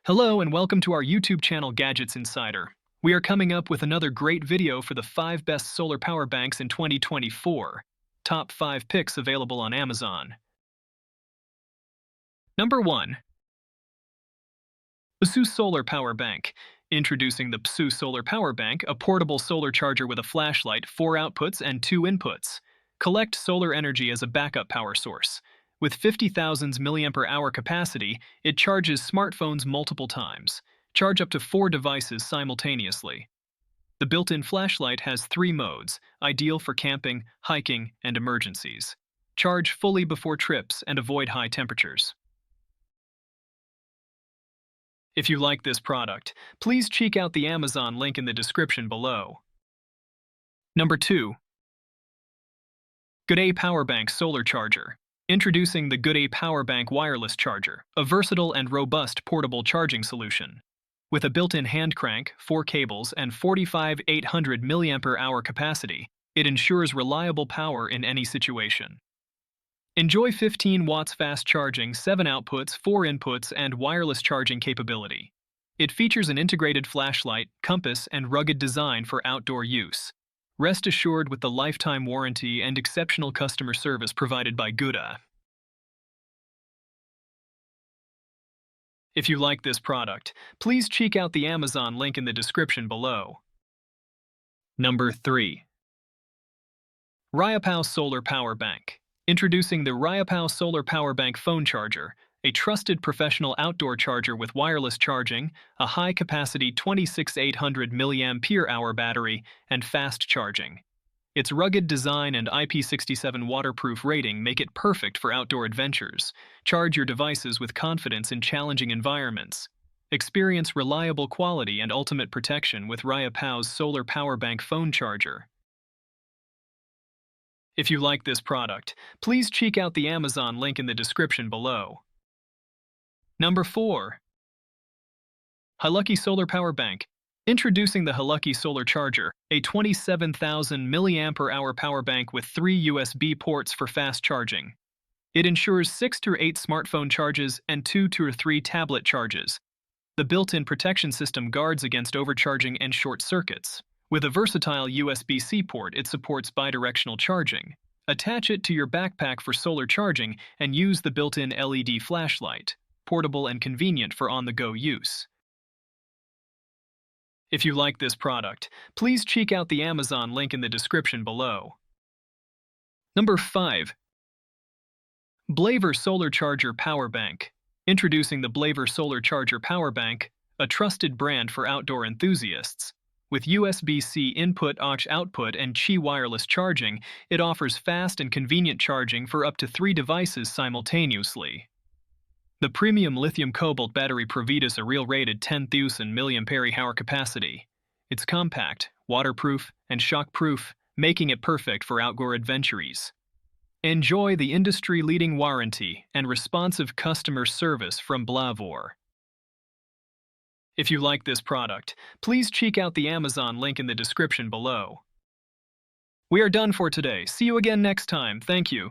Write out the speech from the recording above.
Hello and welcome to our YouTube channel Gadgets Insider. We are coming up with another great video for the 5 best solar power banks in 2024. Top 5 picks available on Amazon. Number 1. PSOOO Solar Power Bank. Introducing the PSOOO Solar Power Bank, a portable solar charger with a flashlight, 4 outputs and 2 inputs. Collect solar energy as a backup power source. With 50,000 mAh capacity, it charges smartphones multiple times. Charge up to 4 devices simultaneously. The built-in flashlight has 3 modes, ideal for camping, hiking, and emergencies. Charge fully before trips and avoid high temperatures. If you like this product, please check out the Amazon link in the description below. Number 2. GOODaaa Power Bank Solar Charger. Introducing the GOODaaa Power Bank Wireless Charger, a versatile and robust portable charging solution. With a built-in hand crank, 4 cables, and 45,800 mAh capacity, it ensures reliable power in any situation. Enjoy 15 watts fast charging, 7 outputs, 4 inputs, and wireless charging capability. It features an integrated flashlight, compass, and rugged design for outdoor use. Rest assured with the lifetime warranty and exceptional customer service provided by GOODaaa. If you like this product, please check out the Amazon link in the description below. Number 3. Riapow Solar Power Bank. Introducing the Riapow Solar Power Bank phone charger, a trusted professional outdoor charger with wireless charging, a high-capacity 26,800 mAh battery, and fast charging. Its rugged design and IP67 waterproof rating make it perfect for outdoor adventures. Charge your devices with confidence in challenging environments. Experience reliable quality and ultimate protection with Riapow's Solar Power Bank phone charger. If you like this product, please check out the Amazon link in the description below. Number 4. Hilucky Solar Power Bank. Introducing the Hilucky Solar Charger, a 27,000 mAh power bank with 3 USB ports for fast charging. It ensures 6 to 8 smartphone charges and 2 to 3 tablet charges. The built-in protection system guards against overcharging and short circuits. With a versatile USB-C port, it supports bidirectional charging. Attach it to your backpack for solar charging and use the built-in LED flashlight. Portable and convenient for on-the-go use. If you like this product, please check out the Amazon link in the description below. Number 5. Blavor Solar Charger Power Bank. Introducing the Blavor Solar Charger Power Bank, a trusted brand for outdoor enthusiasts. With USB-C input, aux output, and Qi wireless charging, it offers fast and convenient charging for up to 3 devices simultaneously. The premium lithium-cobalt battery provides a rated 10,000 mAh capacity. It's compact, waterproof, and shockproof, making it perfect for outdoor adventures. Enjoy the industry-leading warranty and responsive customer service from Blavor. If you like this product, please check out the Amazon link in the description below. We are done for today. See you again next time. Thank you.